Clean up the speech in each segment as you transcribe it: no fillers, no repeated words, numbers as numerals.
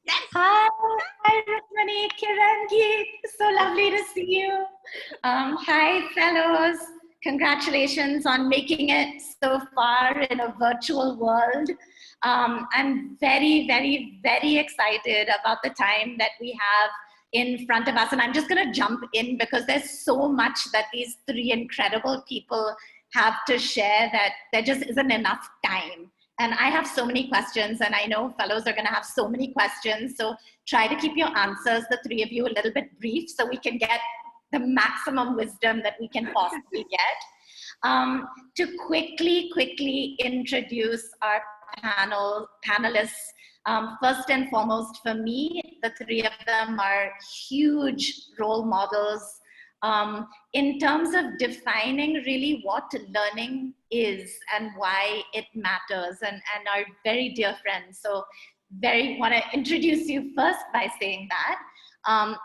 Yes. Hi, Rukmani, Kiran, Geet. So lovely to see you. Hi, fellows. Congratulations on making it so far in a virtual world. I'm very, very, very excited about the time that we have in front of us. And I'm just going to jump in because there's so much that these three incredible people have to share that there just isn't enough time. And I have so many questions, and I know fellows are going to have so many questions. So try to keep your answers, the three of you, a little bit brief so we can get the maximum wisdom that we can possibly get. To quickly introduce our panelists. First and foremost, for me, the three of them are huge role models in terms of defining really what learning is and why it matters, and are very dear friends. So want to introduce you first by saying that.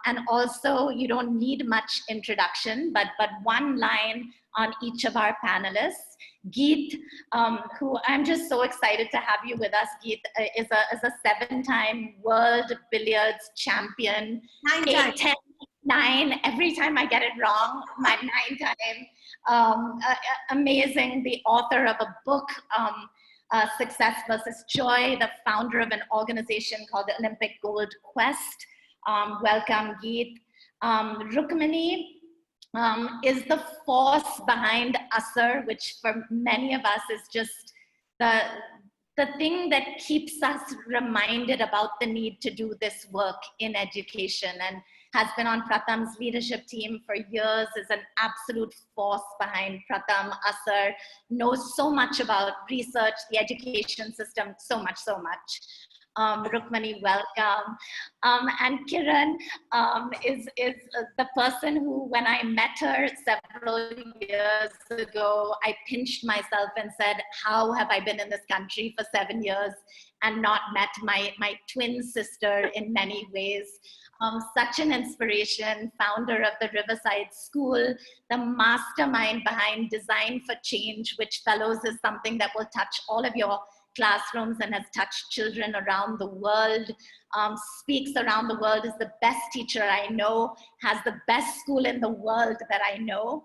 And also, you don't need much introduction, but one line on each of our panelists. Geet, who I'm just so excited to have you with us. Geet is a 7-time world billiards champion. 9, every time I get it wrong, my 9 time. Amazing, the author of a book, Success versus Joy, the founder of an organization called the Olympic Gold Quest. Welcome, Geet. Rukmani is the force behind Asar, which for many of us is just the thing that keeps us reminded about the need to do this work in education, and has been on Pratham's leadership team for years, is an absolute force behind Pratham. Asar knows so much about research, the education system, so much. Rukmani, welcome. And Kiran is the person who, when I met her several years ago, I pinched myself and said, how have I been in this country for 7 years and not met my twin sister in many ways? Such an inspiration, founder of the Riverside School, the mastermind behind Design for Change, which, fellows, is something that will touch all of your classrooms and has touched children around the world, speaks around the world, is the best teacher I know, has the best school in the world that I know.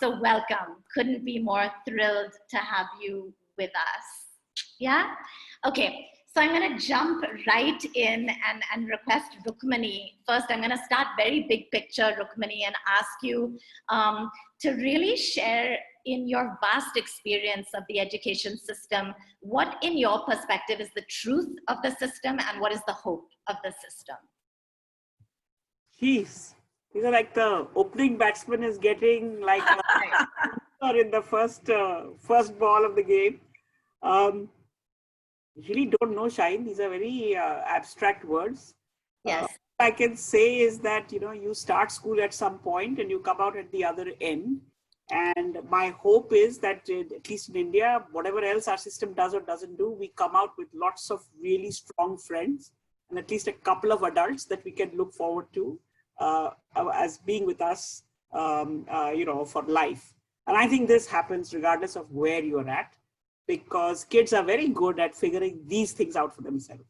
So welcome. Couldn't be more thrilled to have you with us. Yeah? Okay. So I'm going to jump right in and request Rukmani. First, I'm going to start very big picture, Rukmani, and ask you to really share, in your vast experience of the education system, what in your perspective is the truth of the system and what is the hope of the system? Jeez, these are like the opening batsman is getting like in the first ball of the game. Really don't know, Shine. These are very abstract words. Yes. What I can say is that, you start school at some point and you come out at the other end. And my hope is that, at least in India, whatever else our system does or doesn't do, we come out with lots of really strong friends and at least a couple of adults that we can look forward to as being with us, for life. And I think this happens regardless of where you're at, because kids are very good at figuring these things out for themselves.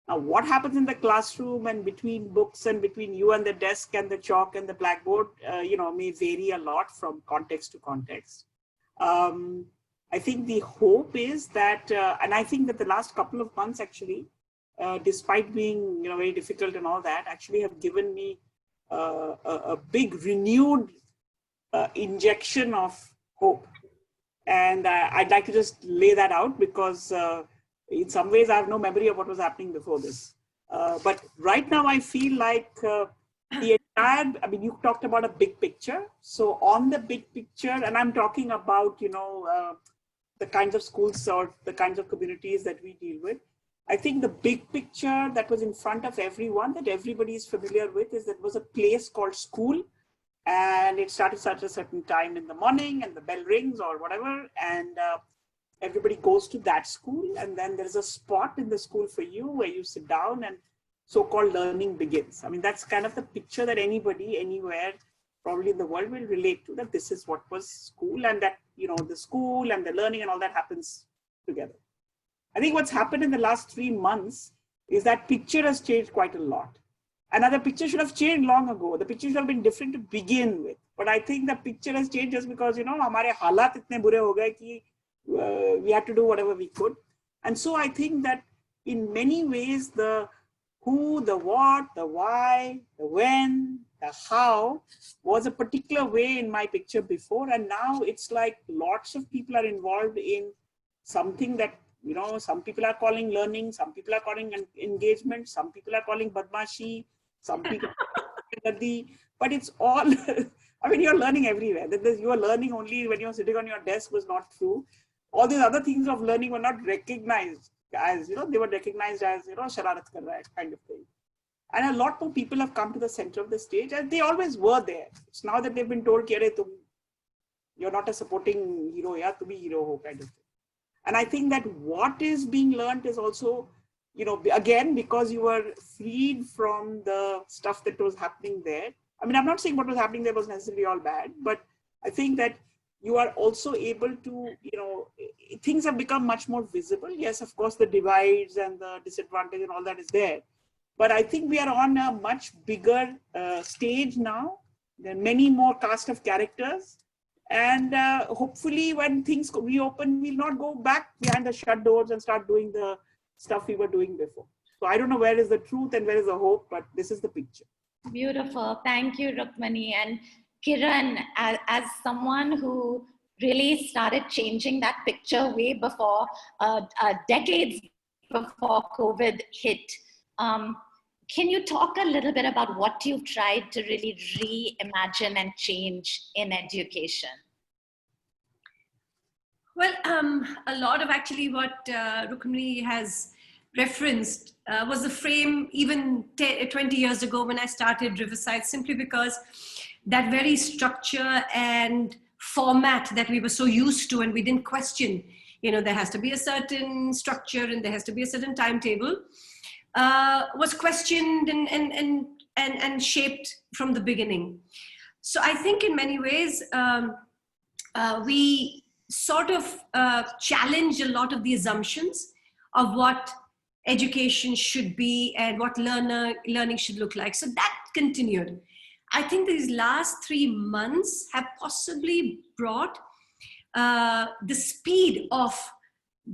Now, what happens in the classroom and between books and between you and the desk and the chalk and the blackboard, may vary a lot from context to context. I think the hope is that, and I think that the last couple of months actually, despite being very difficult and all that, actually have given me a big renewed injection of hope. And I'd like to just lay that out because in some ways I have no memory of what was happening before this. But right now I feel like the entire, you talked about a big picture. So on the big picture, and I'm talking about, the kinds of schools or the kinds of communities that we deal with. I think the big picture that was in front of everyone, that everybody is familiar with, is that there was a place called school. And it started at a certain time in the morning and the bell rings or whatever. And everybody goes to that school. And then there's a spot in the school for you where you sit down and so-called learning begins. That's kind of the picture that anybody, anywhere, probably in the world will relate to, that this is what was school, and that, the school and the learning and all that happens together. I think what's happened in the last 3 months is that picture has changed quite a lot. Another picture should have changed long ago. The picture should have been different to begin with. But I think the picture has changed just because, हमारे हालात इतने बुरे हो गए कि we had to do whatever we could. And so I think that in many ways, the who, the what, the why, the when, the how was a particular way in my picture before. And now it's like lots of people are involved in something that, some people are calling learning, some people are calling engagement, some people are calling badmashi, some people but it's all, I mean, you're learning everywhere. You are learning only when you're sitting on your desk was not true. All these other things of learning were not recognized as, they were recognized as, shararat kar raha hai kind of thing. And a lot more people have come to the center of the stage, and they always were there. It's now that they've been told, you're not a supporting hero, to be hero ho kind of thing. And I think that what is being learned is also, again, because you were freed from the stuff that was happening there. I mean, I'm not saying what was happening there was necessarily all bad, but I think that you are also able to, things have become much more visible. Yes, of course, the divides and the disadvantage and all that is there. But I think we are on a much bigger stage now. There are many more cast of characters. And hopefully when things reopen, we'll not go back behind the shut doors and start doing the stuff we were doing before. So I don't know where is the truth and where is the hope, but this is the picture. Beautiful. Thank you, Rukmani. And Kiran, as someone who really started changing that picture way before, decades before COVID hit, can you talk a little bit about what you've tried to really reimagine and change in education? Well, a lot of actually what Rukmani has referenced was the frame even 20 years ago when I started Riverside, simply because that very structure and format that we were so used to, and we didn't question, there has to be a certain structure and there has to be a certain timetable, was questioned and shaped from the beginning. So I think in many ways, we sort of challenge a lot of the assumptions of what education should be and what learning should look like. So that continued. I think these last 3 months have possibly brought the speed of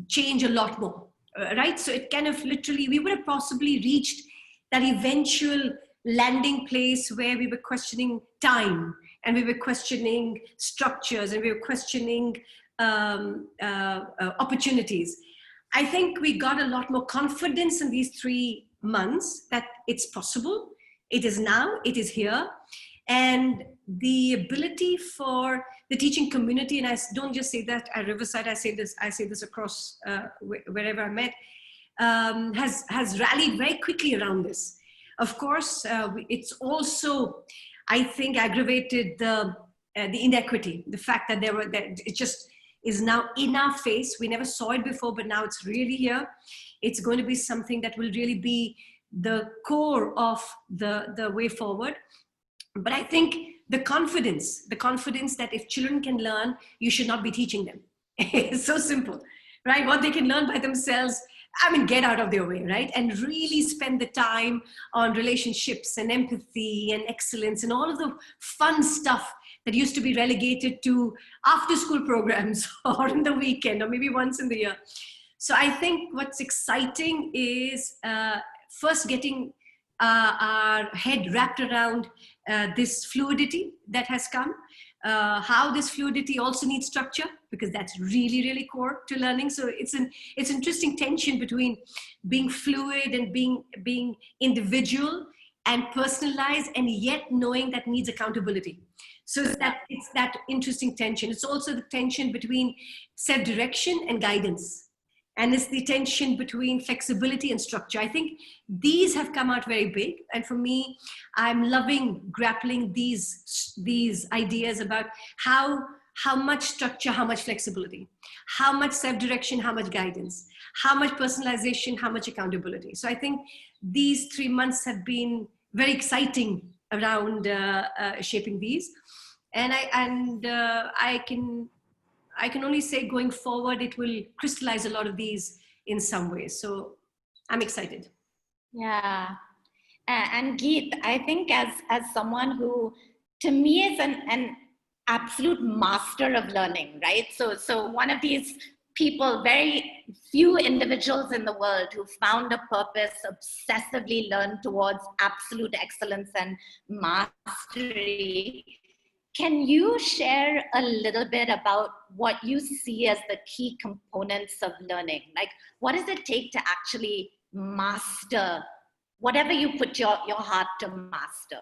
change a lot more, right? So it kind of literally, we would have possibly reached that eventual landing place where we were questioning time, and we were questioning structures, and we were questioning opportunities. I think we got a lot more confidence in these 3 months that it's possible. It is now, it is here. And the ability for the teaching community, and I don't just say that at Riverside, I say this across wherever I'm at, has rallied very quickly around this. Of course, it's also, I think, aggravated the inequity, the fact that it just is now in our face. We never saw it before, but now it's really here. It's going to be something that will really be the core of the way forward. But I think the confidence that if children can learn, you should not be teaching them. It's so simple, right? What they can learn by themselves, I mean, get out of their way, right? And really spend the time on relationships and empathy and excellence and all of the fun stuff that used to be relegated to after school programs or in the weekend or maybe once in the year. So I think what's exciting is first getting our head wrapped around this fluidity that has come, how this fluidity also needs structure, because that's really, really core to learning. So it's interesting tension between being fluid and being individual and personalized, and yet knowing that needs accountability. So it's that interesting tension. It's also the tension between self-direction and guidance. And it's the tension between flexibility and structure. I think these have come out very big. And for me, I'm loving grappling these ideas about how much structure, how much flexibility, how much self-direction, how much guidance, how much personalization, how much accountability. So I think these 3 months have been very exciting around shaping these. And I can only say going forward, it will crystallize a lot of these in some ways. So I'm excited. Yeah. And Geet, I think as someone who, to me, is an absolute master of learning, right? So one of these people, very few individuals in the world who found a purpose, obsessively learn towards absolute excellence and mastery. Can you share a little bit about what you see as the key components of learning? Like, what does it take to actually master whatever you put your heart to master?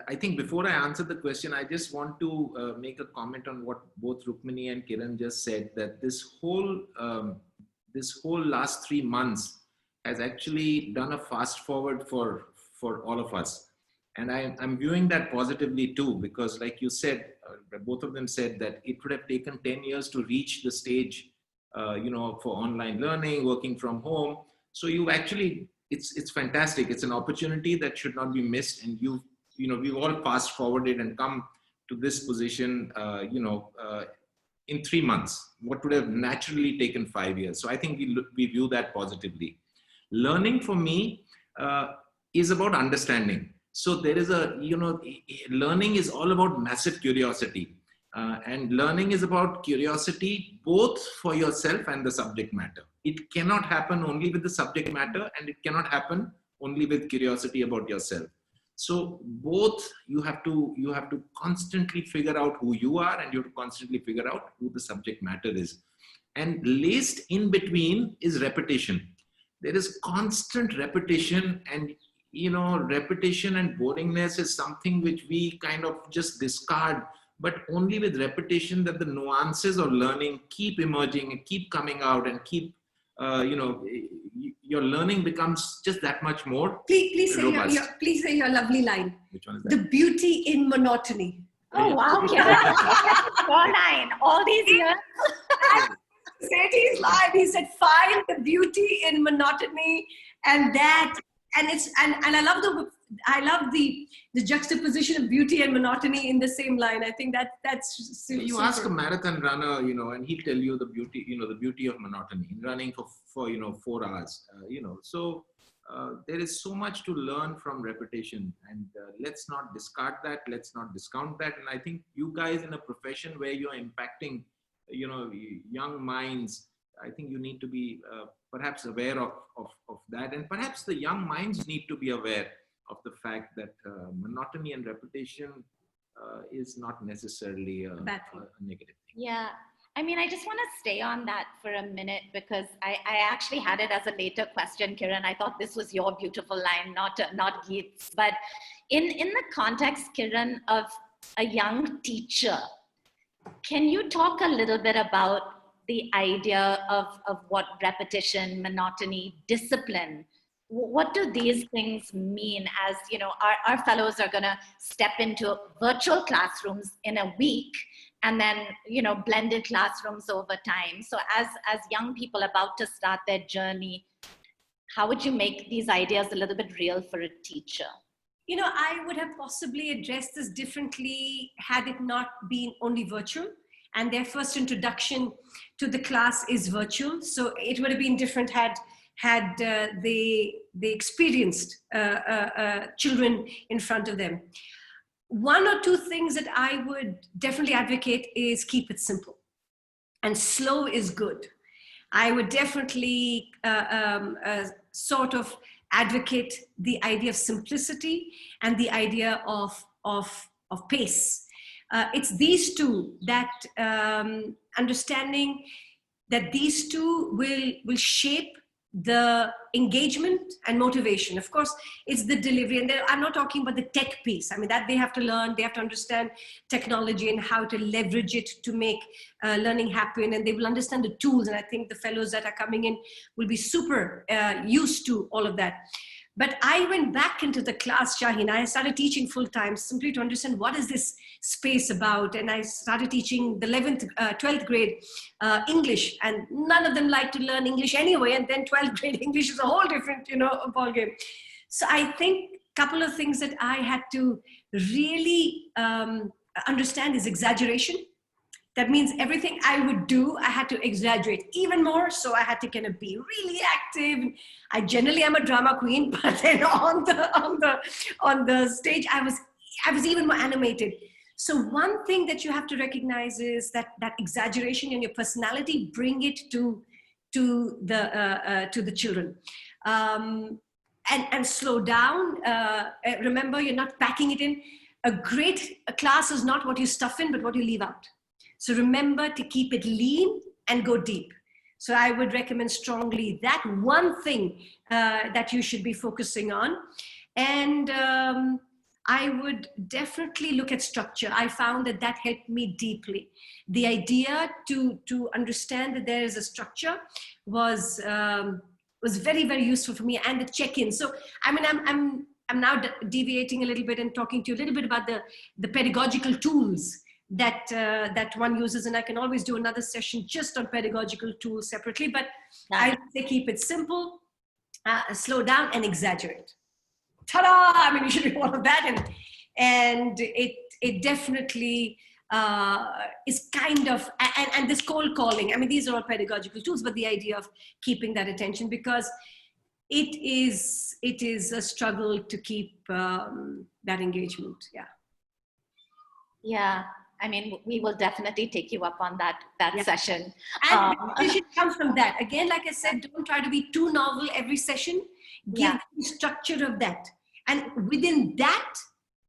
I think before I answer the question, I just want to make a comment on what both Rukmini and Kiran just said, that this whole last 3 months has actually done a fast forward for all of us. And I'm viewing that positively too, because like you said, both of them said that it would have taken 10 years to reach the stage, for online learning, working from home. So you actually, it's fantastic. It's an opportunity that should not be missed. And we've all fast forwarded and come to this position, in 3 months, what would have naturally taken 5 years. So I think we view that positively. Learning for me is about understanding. So there is learning is all about massive curiosity. And learning is about curiosity, both for yourself and the subject matter. It cannot happen only with the subject matter, and it cannot happen only with curiosity about yourself. So both you have to constantly figure out who you are, and you have to constantly figure out who the subject matter is. And laced in between is repetition. There is constant repetition, and repetition and boringness is something which we kind of just discard, but only with repetition that the nuances of learning keep emerging and keep coming out and keep, your learning becomes just that much more. Please say your lovely line. Which one is that? The beauty in monotony. Oh, wow. Your line, all these years. Satie's line, he said, find the beauty in monotony, and I love the juxtaposition of beauty and monotony in the same line. I think that's super. You ask a marathon runner, and he'll tell you the beauty of monotony, running for 4 hours, So there is so much to learn from repetition, and let's not discard that. Let's not discount that. And I think you guys in a profession where you're impacting, young minds, I think you need to be perhaps aware of that. And perhaps the young minds need to be aware of the fact that monotony and repetition is not necessarily a negative thing. Yeah. I mean, I just want to stay on that for a minute, because I actually had it as a later question, Kiran. I thought this was your beautiful line, not Geet's. But in the context, Kiran, of a young teacher, can you talk a little bit about the idea of what repetition, monotony, discipline, what do these things mean? As our fellows are going to step into virtual classrooms in a week, and then blended classrooms over time. So as young people about to start their journey, how would you make these ideas a little bit real for a teacher? I would have possibly addressed this differently had it not been only virtual, and their first introduction to the class is virtual. So it would have been different had they experienced children in front of them. One or two things that I would definitely advocate is keep it simple, and slow is good. I would definitely sort of advocate the idea of simplicity and the idea of pace. It's these two, that understanding that these two will shape the engagement and motivation. Of course, it's the delivery, and I'm not talking about the tech piece. I mean, that they have to learn, they have to understand technology and how to leverage it to make learning happen, and they will understand the tools. And I think the fellows that are coming in will be super used to all of that. But I went back into the class, Shaheen. I started teaching full time simply to understand what is this space about. And I started teaching the 11th, 12th grade English, and none of them like to learn English anyway. And then 12th grade English is a whole different, ballgame. So I think a couple of things that I had to really understand is exaggeration. That means everything I would do, I had to exaggerate even more. So I had to kind of be really active. I generally am a drama queen, but then on the stage, I was even more animated. So one thing that you have to recognize is that exaggeration in your personality, bring it to the children. And slow down. Remember, you're not packing it in. A class is not what you stuff in, but what you leave out. So remember to keep it lean and go deep. So I would recommend strongly that one thing that you should be focusing on. And I would definitely look at structure. I found that helped me deeply. The idea to understand that there is a structure was very, very useful for me, and the check-in. So, I mean, I'm now deviating a little bit and talking to you a little bit about the pedagogical tools that one uses, and I can always do another session just on pedagogical tools separately, but I say keep it simple, slow down, and exaggerate. Ta-da! I mean, you should do all of that, and it definitely is kind of, and this cold calling, I mean, these are all pedagogical tools, but the idea of keeping that attention, because it is a struggle to keep that engagement. Yeah, I mean, we will definitely take you up on that session. And repetition comes from that. Again, like I said, don't try to be too novel every session. Give the structure of that. And within that,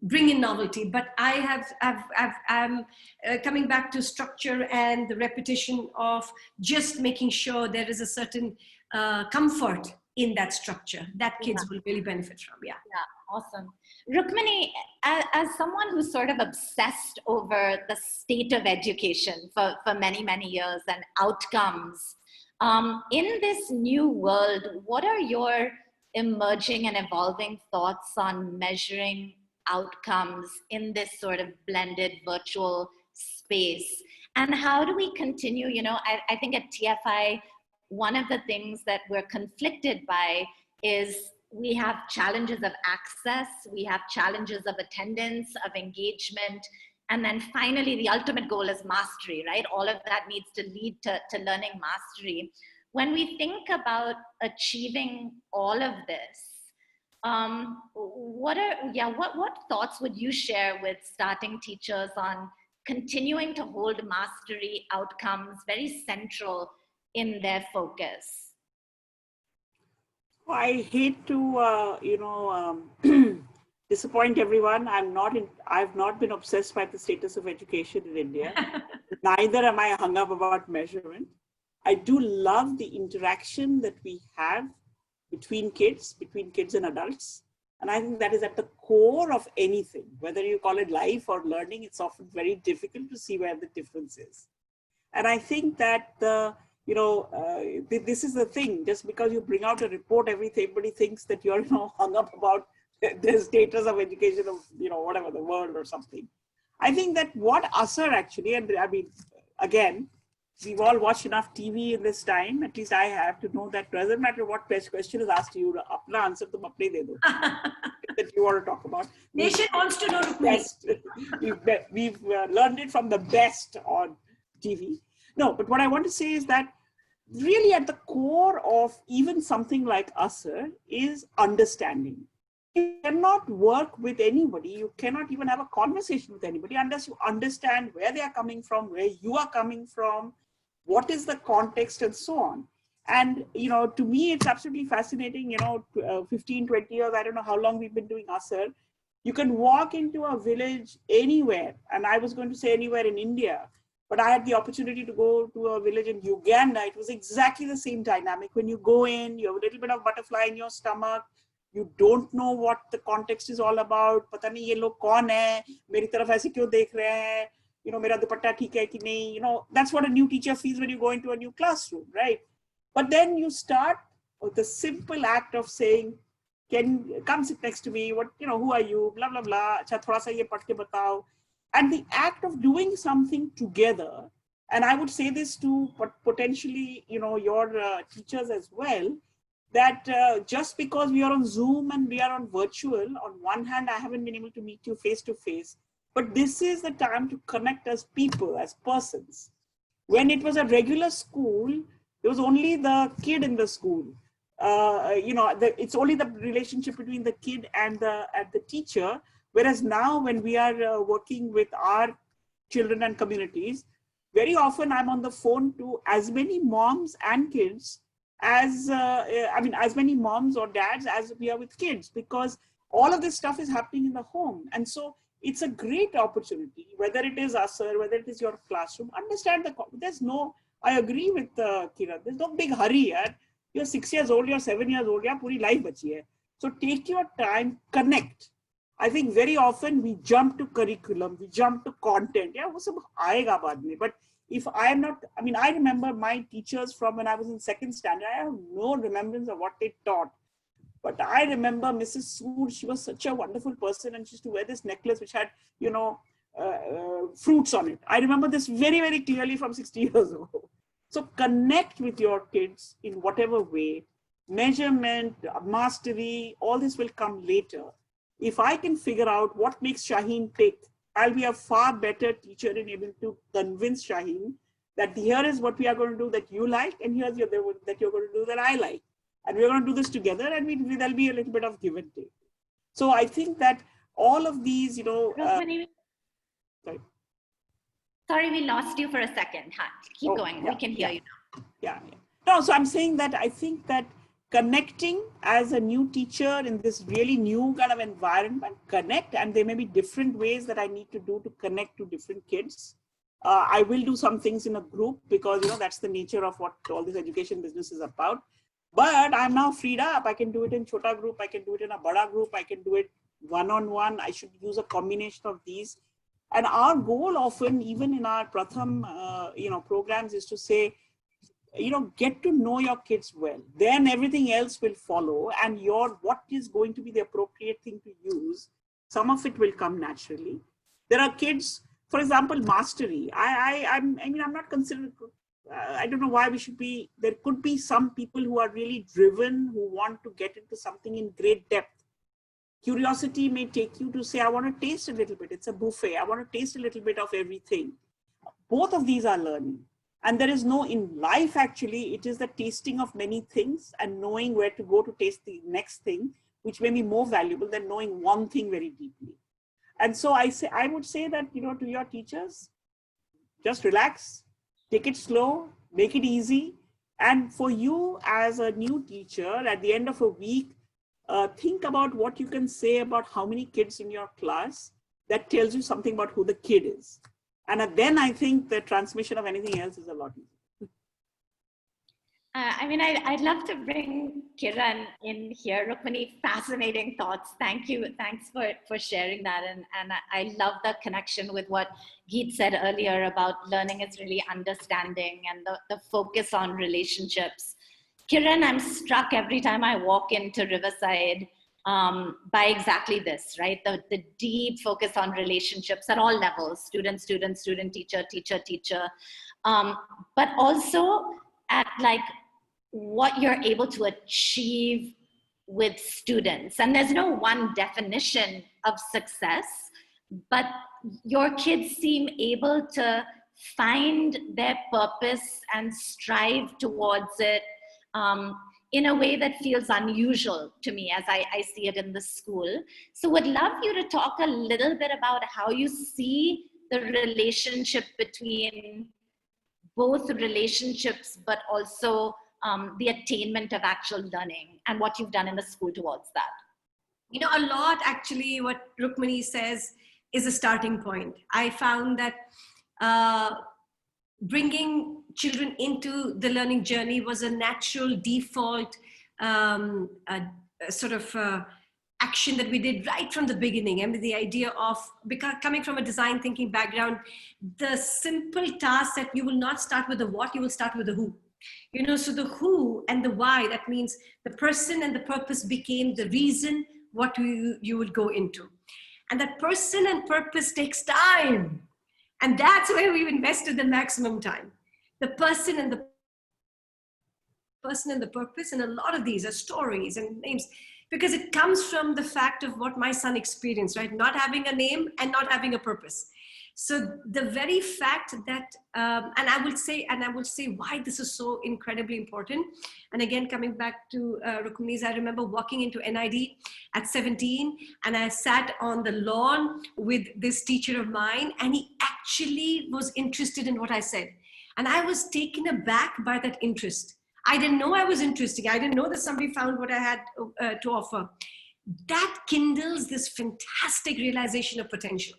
bring in novelty. But I'm coming back to structure and the repetition of just making sure there is a certain comfort in that structure that kids will really benefit from. Yeah, awesome. Rukmini, as someone who's sort of obsessed over the state of education for many, many years and outcomes, in this new world, what are your emerging and evolving thoughts on measuring outcomes in this sort of blended virtual space? And how do we continue? You know, I think at TFI, one of the things that we're conflicted by is we have challenges of access, we have challenges of attendance, of engagement, and then finally the ultimate goal is mastery, right? All of that needs to lead to learning mastery. When we think about achieving all of this, what thoughts would you share with starting teachers on continuing to hold mastery outcomes very central in their focus? I hate to, disappoint everyone. I've not been obsessed by the status of education in India. Neither am I hung up about measurement. I do love the interaction that we have between kids and adults. And I think that is at the core of anything, whether you call it life or learning. It's often very difficult to see where the difference is. And I think that this is the thing. Just because you bring out a report, everybody thinks that you're hung up about the status of education of whatever, the world or something. I think that what Asar actually, and I mean, again, we've all watched enough TV in this time, at least I have, to know that doesn't matter what question is asked to you, apna answer tum apne de do that you want to talk about. Nation wants to know best. We've learned it from the best on TV. No, but what I want to say is that really at the core of even something like Asar is understanding. You cannot work with anybody, you cannot even have a conversation with anybody unless you understand where they are coming from, where you are coming from, what is the context, and so on. And, to me, it's absolutely fascinating, 15, 20 years, I don't know how long we've been doing Asar. You can walk into a village anywhere, and I was going to say anywhere in India, but I had the opportunity to go to a village in Uganda. It was exactly the same dynamic. When you go in, you have a little bit of butterfly in your stomach. You don't know what the context is all about. Pata nahi ye log kaun hai? Meri taraf aise kyun dekh rahe hain? Mera dupatta theek hai ki nahi? That's what a new teacher feels when you go into a new classroom, right? But then you start with the simple act of saying, come sit next to me. What, who are you? Blah, blah, blah. Acha, thoda sa ye padh ke batao. And the act of doing something together, and I would say this to potentially, your teachers as well, that just because we are on Zoom and we are on virtual, on one hand, I haven't been able to meet you face to face, But this is the time to connect as people, as persons. When it was a regular school, there was only the kid in the school. It's only the relationship between the kid and the teacher. Whereas now, when we are working with our children and communities, very often I'm on the phone to as many moms and kids as as many moms or dads as we are with kids, because all of this stuff is happening in the home. And so it's a great opportunity, whether it is us or whether it is your classroom. Understand I agree with Kiran, there's no big hurry. You're 6 years old, you're 7 years old, puri life bachi hai. So take your time, connect. I think very often we jump to curriculum, we jump to content. Yeah, wo sab aayega baad mein. But if I am not, I remember my teachers from when I was in second standard. I have no remembrance of what they taught. But I remember Mrs. Sood, she was such a wonderful person, and she used to wear this necklace which had, fruits on it. I remember this very, very clearly from 60 years ago. So connect with your kids in whatever way. Measurement, mastery, all this will come later. If I can figure out what makes Shaheen tick, I'll be a far better teacher in able to convince Shaheen that here is what we are going to do that you like, and here's that you're going to do that I like. And we're going to do this together, and there'll be a little bit of give and take. So I think that all of these, Sorry, we lost you for a second. Keep going. We can hear you now. Yeah. No, so I'm saying that I think that connecting as a new teacher in this really new kind of environment, connect, and there may be different ways that I need to do to connect to different kids. I will do some things in a group because, that's the nature of what all this education business is about. But I'm now freed up. I can do it in chota group. I can do it in a bada group. I can do it one-on-one. I should use a combination of these. And our goal often, even in our Pratham, programs, is to say, get to know your kids well. Then everything else will follow. And what is going to be the appropriate thing to use, some of it will come naturally. There are kids, for example, mastery. I'm not considered. I don't know why there could be some people who are really driven, who want to get into something in great depth. Curiosity may take you to say, I want to taste a little bit. It's a buffet. I want to taste a little bit of everything. Both of these are learning. And there is in life, actually, it is the tasting of many things and knowing where to go to taste the next thing, which may be more valuable than knowing one thing very deeply. And so I would say that, to your teachers, just relax. Take it slow, make it easy. And for you as a new teacher, at the end of a week, think about what you can say about how many kids in your class. That tells you something about who the kid is. And then I think the transmission of anything else is a lot easier. I'd love to bring Kiran in here. Rukmini, fascinating thoughts. Thank you. Thanks for sharing that. And I love the connection with what Geet said earlier about learning is really understanding and the focus on relationships. Kiran, I'm struck every time I walk into Riverside by exactly this, right? The deep focus on relationships at all levels, student, teacher, teacher. But also at what you're able to achieve with students. And there's no one definition of success, but your kids seem able to find their purpose and strive towards it in a way that feels unusual to me as I see it in the school. So would love you to talk a little bit about how you see the relationship between both relationships, but also the attainment of actual learning and what you've done in the school towards that. A lot actually what Rukmini says is a starting point. I found that bringing children into the learning journey was a natural default action that we did right from the beginning. The idea of coming from a design thinking background, the simple task that you will not start with the what, you will start with the who. So the who and the why, that means the person and the purpose became the reason what you would go into. And that person and purpose takes time. And that's where we've invested the maximum time. The person and the purpose, and a lot of these are stories and names. because it comes from the fact of what my son experienced, right? Not having a name and not having a purpose. So the very fact that, and I will say why this is so incredibly important. And again, coming back to Rukmini's, I remember walking into NID at 17, and I sat on the lawn with this teacher of mine, and he actually was interested in what I said. And I was taken aback by that interest. I didn't know I was interesting. I didn't know that somebody found what I had to offer. That kindles this fantastic realization of potential.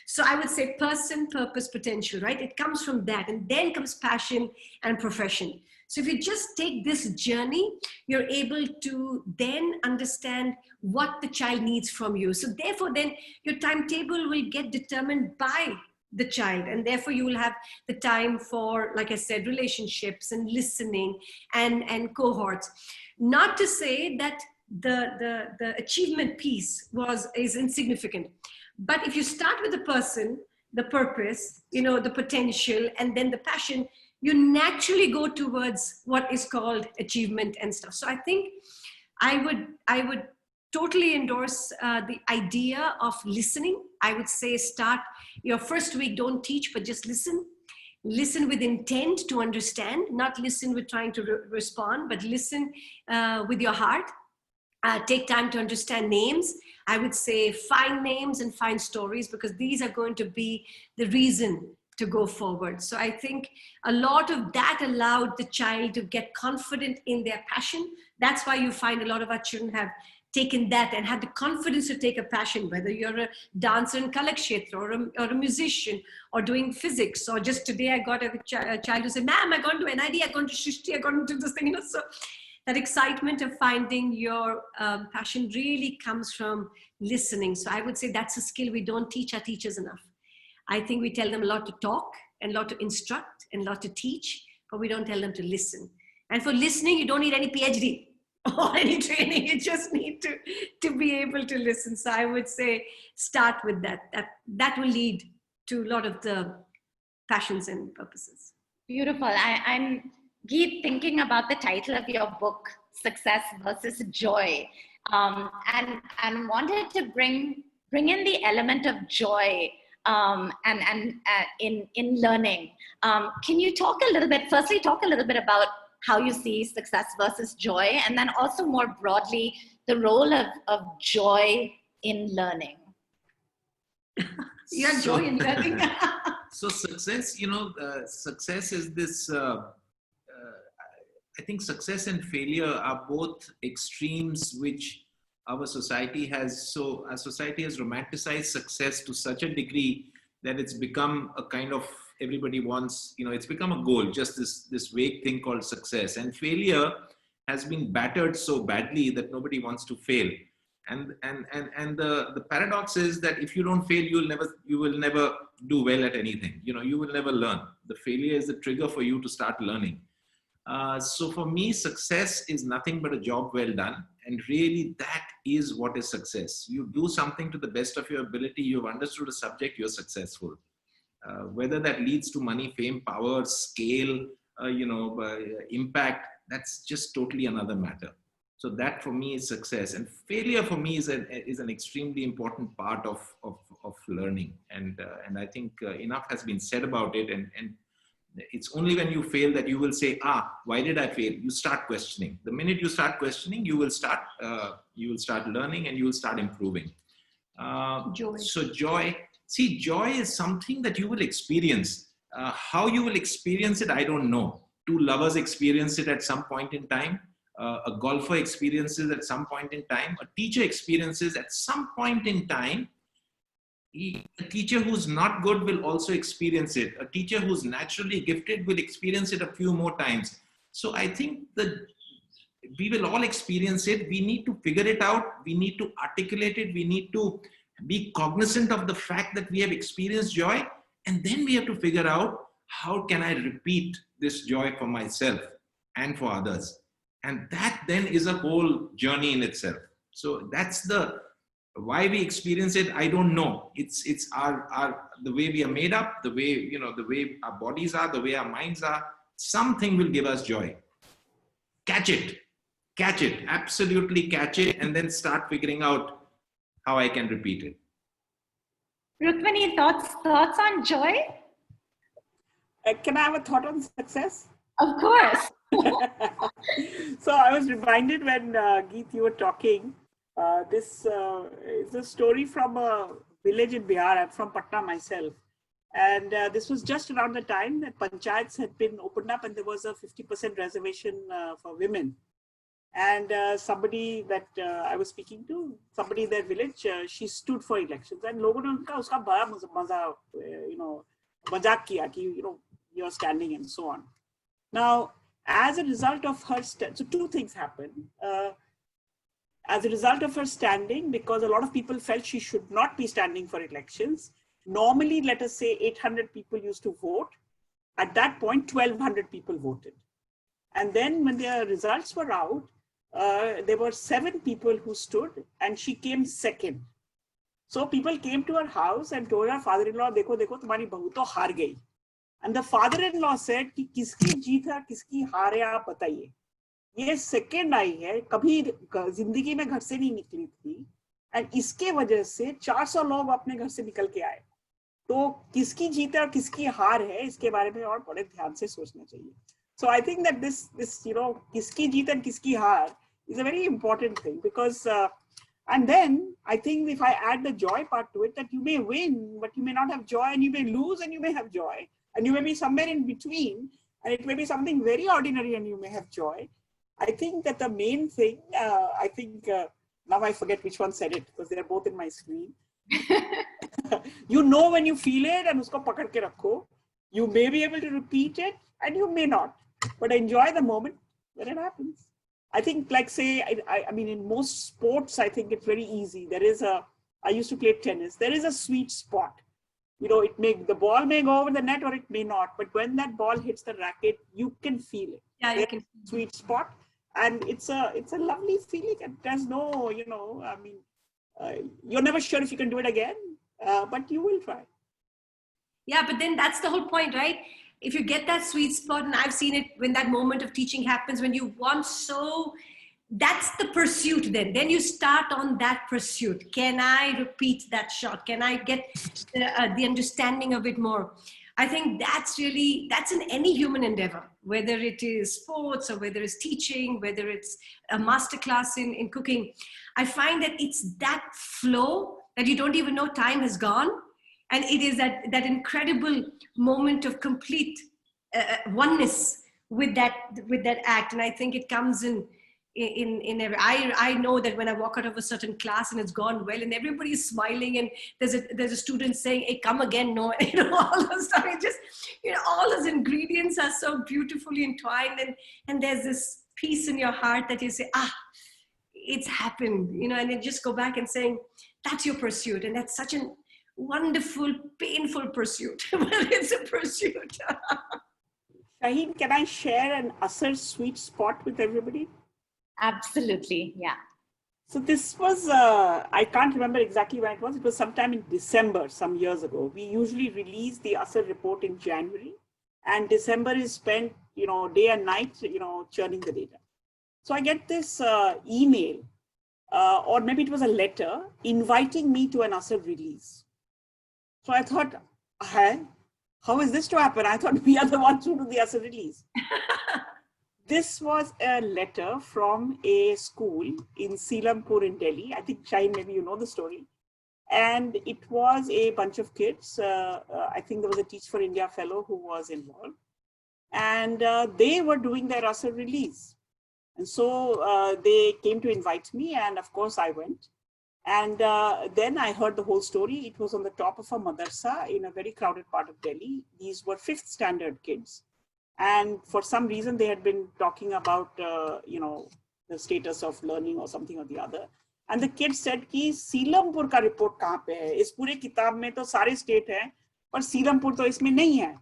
So I would say person, purpose, potential, right? It comes from that. And then comes passion and profession. So if you just take this journey, you're able to then understand what the child needs from you. So therefore, then your timetable will get determined by the child. And therefore, you will have the time for, like I said, relationships and listening and cohorts. Not to say that the achievement piece is insignificant. But if you start with the person, the purpose, the potential, and then the passion, you naturally go towards what is called achievement and stuff. So I think I would totally endorse the idea of listening. I would say start your first week, don't teach, but just listen. Listen with intent to understand, not listen with trying to respond, but listen with your heart. Take time to understand names. I would say find names and find stories, because these are going to be the reason to go forward. So I think a lot of that allowed the child to get confident in their passion. That's why you find a lot of our children have taken that and had the confidence to take a passion, whether you're a dancer in Kalakshetra or a musician or doing physics, or just today I got a child who said, ma'am, I gone to NID, I gone to Shrishti, I gone to this thing, so that excitement of finding your passion really comes from listening. So I would say that's a skill we don't teach our teachers enough. I think we tell them a lot to talk and a lot to instruct and a lot to teach, but we don't tell them to listen. And for listening, you don't need any PhD or any training. You just need to be able to listen. So I would say start with that. That will lead to a lot of the passions and purposes. Beautiful. I'm Geet, thinking about the title of your book, Success versus Joy, and wanted to bring in the element of joy in learning. Can you talk a little bit about how you see success versus joy, and then also more broadly, the role of joy in learning? Yeah, joy in learning. So success, success is this, I think success and failure are both extremes which our society has. So our society has romanticized success to such a degree that it's become a kind of, everybody wants, it's become a goal, just this vague thing called success. And failure has been battered so badly that nobody wants to fail. And the paradox is that if you don't fail, you will never do well at anything. You will never learn. The failure is the trigger for you to start learning. So for me, success is nothing but a job well done. And really that is what is success. You do something to the best of your ability. You've understood a subject, you're successful. Whether that leads to money, fame, power, scale, impact, that's just totally another matter. So that for me is success. And failure for me is an extremely important part of learning. And I think enough has been said about it. And it's only when you fail that you will say, why did I fail? You start questioning. The minute you start questioning, you will start learning and you will start improving. Joy. So joy, see, joy is something that you will experience. How you will experience it, I don't know. Two lovers experience it at some point in time. A golfer experiences at some point in time. A teacher experiences at some point in time. A teacher who's not good will also experience it. A teacher who's naturally gifted will experience it a few more times. So I think that we will all experience it. We need to figure it out. We need to articulate it. We need to be cognizant of the fact that we have experienced joy. And then we have to figure out, how can I repeat this joy for myself and for others? And that then is a whole journey in itself. So that's why we experience it, I don't know. It's the way we are made up, the way our bodies are, the way our minds are. Something will give us joy. Catch it. catch it, absolutely catch it, and then start figuring out how I can repeat it. Rukmini, thoughts on joy? Can I have a thought on success? Of course. So I was reminded when Geet, you were talking, this is a story from a village in Bihar. I'm from Patna myself. And this was just around the time that panchayats had been opened up and there was a 50% reservation for women. And somebody that I was speaking to, somebody in their village, she stood for elections. And लोगों ने उनका उसका बड़ा मजा, मजाक किया कि, you're standing and so on. Now, as a result of her, so two things happened. As a result of her standing, because a lot of people felt she should not be standing for elections, normally, let us say 800 people used to vote. At that point, 1,200 people voted. And then when the results were out, there were 7 people who stood and she came second. So people came to her house and told her father-in-law, देखो देखो तुम्हारी बहू तो हार गई. And the father-in-law said कि किसकी जीत है किसकी हार है आप बताइए. ये सेकेंड आई है, कभी जिंदगी में घर से नहीं निकली थी, and इसके वजह से 400 लोग अपने घर से निकल के आए. तो किसकी जीत है और किसकी हार है इसके बारे में और बड़े ध्यान से सोचना चाहिए. So I think that this किसकी जीत and किसकी हार is a very important thing, because and then I think if I add the joy part to it, that you may win but you may not have joy, and you may lose and you may have joy, and you may be somewhere in between, and it may be something very ordinary and you may have joy. I think that the main thing, I think now I forget which one said it because they're both in my screen. You know when you feel it and usko pakad ke rakho. You may be able to repeat it and you may not, but enjoy the moment when it happens. I think, like say, I mean, in most sports, I think it's very easy. I used to play tennis. There is a sweet spot. The ball may go over the net or it may not, but when that ball hits the racket, you can feel it. Yeah, you can. Sweet spot, and it's a lovely feeling. And there's no, I mean, you're never sure if you can do it again, but you will try. Yeah, but then that's the whole point, right? If you get that sweet spot, and I've seen it when that moment of teaching happens, when you want that's the pursuit then you start on that pursuit. Can I repeat that shot? Can I get the understanding of it more? I think that's in any human endeavor, whether it is sports or whether it's teaching, whether it's a masterclass in cooking. I find that it's that flow that you don't even know time has gone. And it is that incredible moment of complete oneness with that act. And I think it comes in every. I know that when I walk out of a certain class and it's gone well, and everybody's smiling, and there's a student saying, "Hey, come again!" No, all those stuff. It just, all those ingredients are so beautifully entwined, and there's this peace in your heart that you say, it's happened, and then just go back and saying, that's your pursuit, and that's such an wonderful, painful pursuit, but it's a pursuit. Shaheen, can I share an Asar sweet spot with everybody? Absolutely, yeah. So this was, I can't remember exactly when it was. It was sometime in December, some years ago. We usually release the Asar report in January, and December is spent, day and night, churning the data. So I get this email, or maybe it was a letter, inviting me to an Asar release. So I thought, how is this to happen? I thought we are the ones who do the Asar release. This was a letter from a school in Seelampur in Delhi. I think, Shaheen, maybe you know the story. And it was a bunch of kids. I think there was a Teach for India fellow who was involved. And they were doing their Asar release. And so they came to invite me, and of course I went. And then I heard the whole story. It was on the top of a madrasa in a very crowded part of Delhi. These were 5th standard kids. And for some reason, they had been talking about, the status of learning or something or the other. And the kids said, ki Seelampur ka report kahan pe hai? Is pure kitab mein to sare state hai, but Seelampur to isme nahi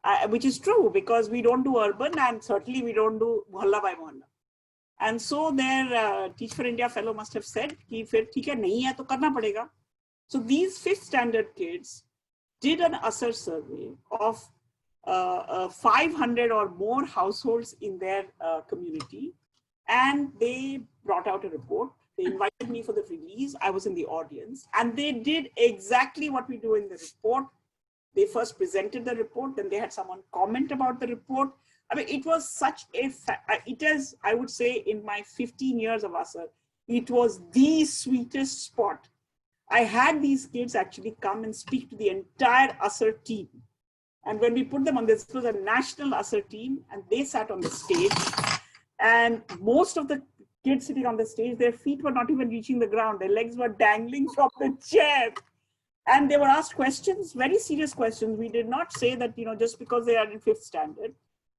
hai. Which is true, because we don't do urban, and certainly we don't do mohalla by mohalla. And so their Teach for India fellow must have said, ki fir theek hai, nahi hai to karna padega. So these 5th standard kids did an Asar survey of 500 or more households in their community. And they brought out a report. They invited me for the release. I was in the audience, and they did exactly what we do in the report. They first presented the report, then they had someone comment about the report. I mean, it was such a, it is, I would say, in my 15 years of Asar, it was the sweetest spot. I had these kids actually come and speak to the entire Asar team. And when we put them on this was a national Asar team, and they sat on the stage. And most of the kids sitting on the stage, their feet were not even reaching the ground. Their legs were dangling from the chair. And they were asked questions, very serious questions. We did not say that, just because they are in 5th standard.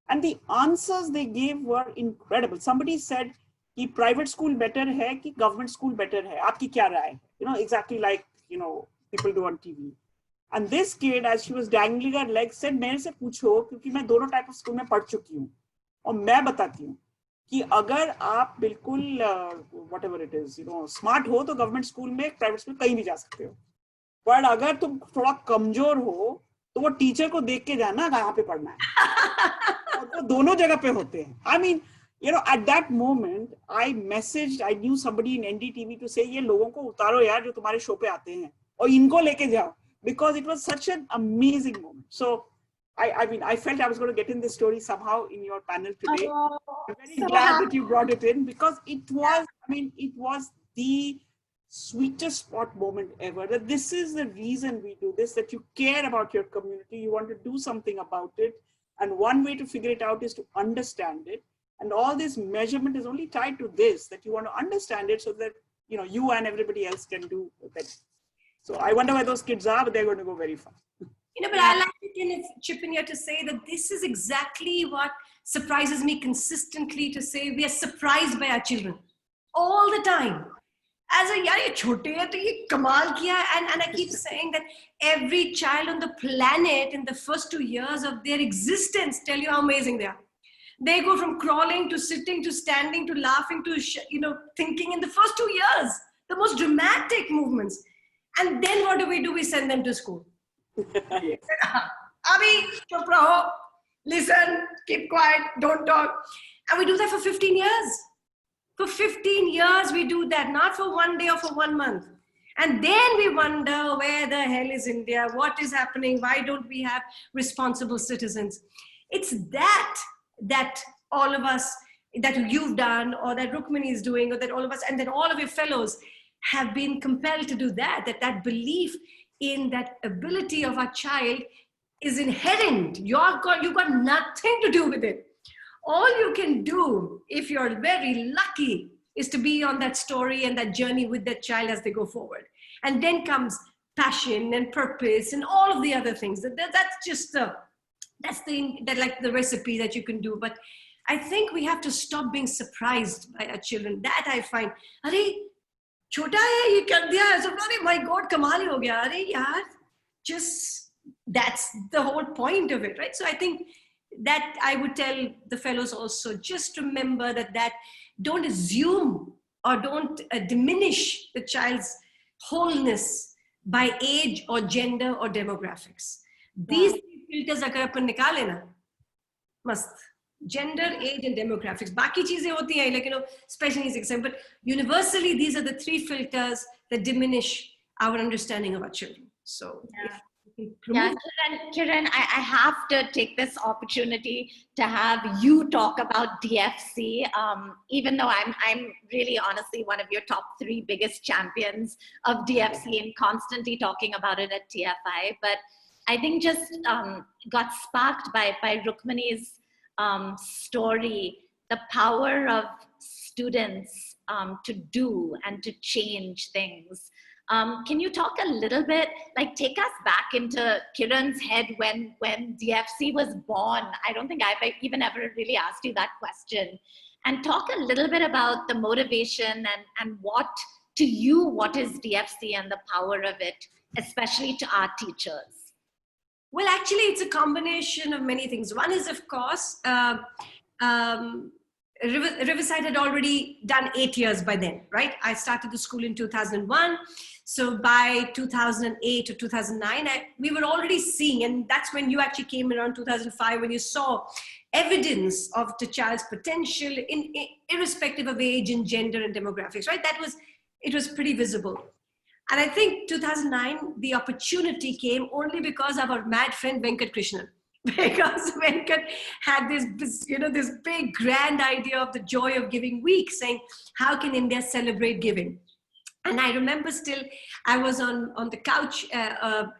And the answers they gave were incredible. Somebody said, ki private school better hai, ki government school better hai? Aapki kya rai? Exactly like, people do on TV. And this kid, as she was dangling her legs, said, mere se pucho, kyunki main dono type of school mein pad chuki hu. Aur main batati hu. कि अगर आप बिल्कुल whatever it is, smart हो तो government school में private school कहीं भी जा सकते हो, पर अगर तुम थोड़ा कमजोर हो तो वो टीचर को देख के जाना कहाँ पे पढ़ना है, और वो दोनों जगह पे होते हैं. I mean, at that moment I knew somebody in NDTV to say ये लोगों को उतारो यार जो तुम्हारे शो पे आते हैं और इनको लेके जाओ, because it was such an amazing moment. So I mean, I felt I was going to get in this story somehow in your panel today. Oh, I'm very glad that you brought it in, because it was, it was the sweetest spot moment ever. That this is the reason we do this, that you care about your community, you want to do something about it. And one way to figure it out is to understand it. And all this measurement is only tied to this, that you want to understand it so that, you and everybody else can do that. So I wonder where those kids are, but they're going to go very far. But I like to kind of chip in here to say that this is exactly what surprises me consistently, to say we are surprised by our children all the time. As a yaar ye chote hai to ye kamal kiya, and I keep saying that every child on the planet in the first 2 years of their existence tell you how amazing they are. They go from crawling to sitting to standing to laughing to thinking in the first 2 years, the most dramatic movements. And then what do? We send them to school. Abhi, chup raho, listen, keep quiet, don't talk. And we do that for 15 years. For 15 years, we do that, not for one day or for 1 month. And then we wonder, where the hell is India? What is happening? Why don't we have responsible citizens? It's that all of us, that you've done, or that Rukmini is doing, or that all of us, and that all of your fellows have been compelled to do that belief in that ability of our child is inherent. You've got nothing to do with it. All you can do, if you're very lucky, is to be on that story and that journey with that child as they go forward. And then comes passion and purpose and all of the other things. That's just the recipe that you can do. But I think we have to stop being surprised by our children. That I find, छोटा है ये कर दिया है, सब अरे my God कमाल ही हो गया, अरे यार, just that's the whole point of it, right? So I think that I would tell the fellows also, just remember that don't assume or don't diminish the child's wholeness by age or gender or demographics. These filters अगर अपन निकाले ना, मस्त. Gender, age, and demographics. Baki cheezein hoti hai, like, special needs exam. But universally, these are the 3 filters that diminish our understanding of our children. So, Kiran, I have to take this opportunity to have you talk about DFC. Even though I'm really honestly one of your top 3 biggest champions of DFC and constantly talking about it at TFI. But I think just got sparked by Rukmini's story, the power of students to do and to change things. Can you talk a little bit, take us back into Kiran's head when DFC was born? I don't think I've even ever really asked you that question. And talk a little bit about the motivation and what is DFC and the power of it, especially to our teachers. Well, actually, it's a combination of many things. One is, of course, Riverside had already done 8 years by then, right? I started the school in 2001. So by 2008 or 2009, we were already seeing, and that's when you actually came around 2005, when you saw evidence of the child's potential irrespective of age and gender and demographics, right? It was pretty visible. And I think 2009, the opportunity came only because of our mad friend Venkat Krishnan. Because Venkat had this big grand idea of the Joy of Giving Week, saying, how can India celebrate giving? And I remember still, I was on the couch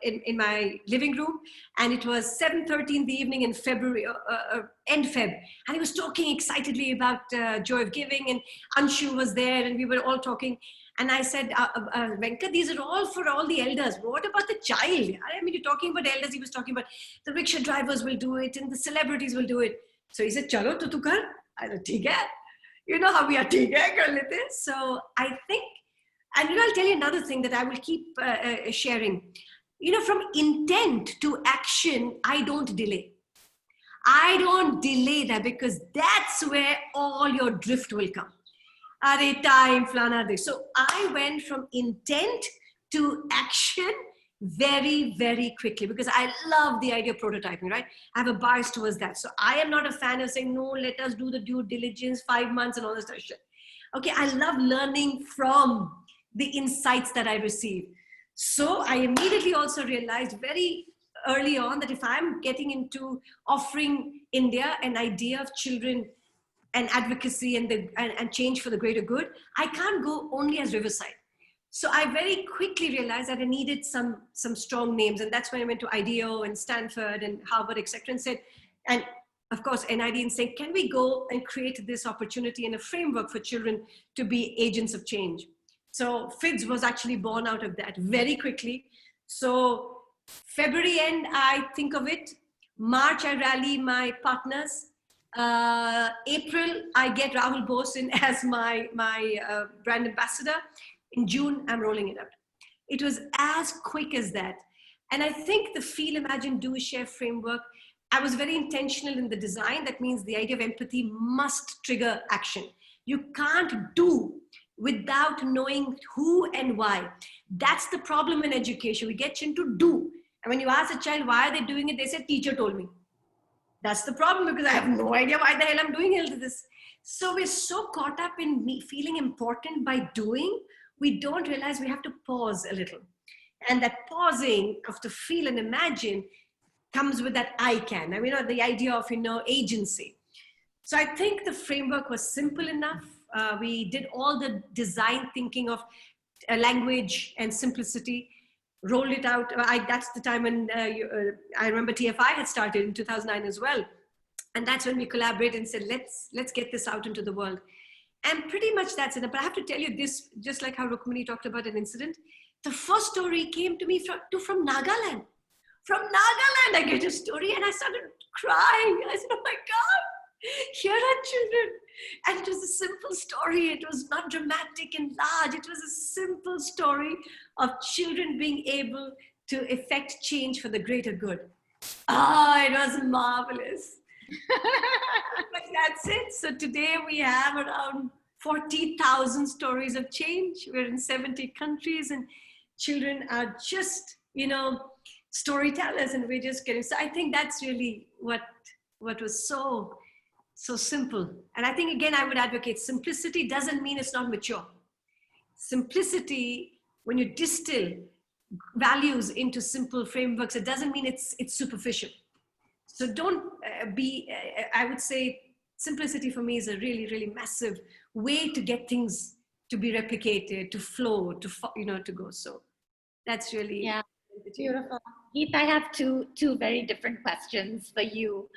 in my living room, and it was 7:30 in the evening in February, end Feb. And he was talking excitedly about Joy of Giving, and Anshu was there, and we were all talking. And I said, Venkat, these are all for all the elders. What about the child? I mean, you're talking about elders. He was talking about the rickshaw drivers will do it and the celebrities will do it. So he said, chalo, tu kar. I said, theek hai. You know how we are, theek hai, kar lete. So I think, and I'll tell you another thing that I will keep sharing. From intent to action, I don't delay. I don't delay that, because that's where all your drift will come. So I went from intent to action very, very quickly, because I love the idea of prototyping, right? I have a bias towards that. So I am not a fan of saying, no, let us do the due diligence, 5 months and all this stuff. Okay, I love learning from the insights that I receive. So I immediately also realized very early on that if I'm getting into offering India an idea of children and advocacy and change for the greater good, I can't go only as Riverside. So I very quickly realized that I needed some strong names. And that's when I went to IDEO and Stanford and Harvard, etc., and said, and of course, NID, and saying, can we go and create this opportunity and a framework for children to be agents of change? So FIDS was actually born out of that very quickly. So February end, I think of it. March, I rally my partners. April, I get Rahul Bose in as my brand ambassador. In June, I'm rolling it out. It was as quick as that. And I think the Feel, Imagine, Do, Share framework, I was very intentional in the design. That means the idea of empathy must trigger action. You can't do without knowing who and why. That's the problem in education. We get into do. And when you ask a child, why are they doing it? They say, teacher told me. That's the problem, because I have no idea why the hell I'm doing all this. So we're so caught up in me feeling important by doing, we don't realize we have to pause a little. And that pausing of to feel and imagine comes with that I can. I mean, the idea of, agency. So I think the framework was simple enough. We did all the design thinking of language and simplicity, rolled it out. That's the time when I remember TFI had started in 2009 as well. And that's when we collaborated and said, let's get this out into the world. And pretty much that's it. But I have to tell you this, just like how Rukmini talked about an incident, the first story came to me from Nagaland. From Nagaland, I get a story and I started crying. I said, oh my God, here are children. And it was a simple story. It was not dramatic and large. It was a simple story of children being able to effect change for the greater good. It was marvelous. But that's it. So today we have around 40,000 stories of change. We're in 70 countries and children are just, storytellers, and we're just getting, so I think that's really what was so simple. And I think, again, I would advocate simplicity doesn't mean it's not mature. Simplicity, when you distill values into simple frameworks, it doesn't mean it's superficial. So don't I would say simplicity for me is a really, really massive way to get things to be replicated, to flow, to go. So that's really beautiful. Geet, I have two very different questions for you.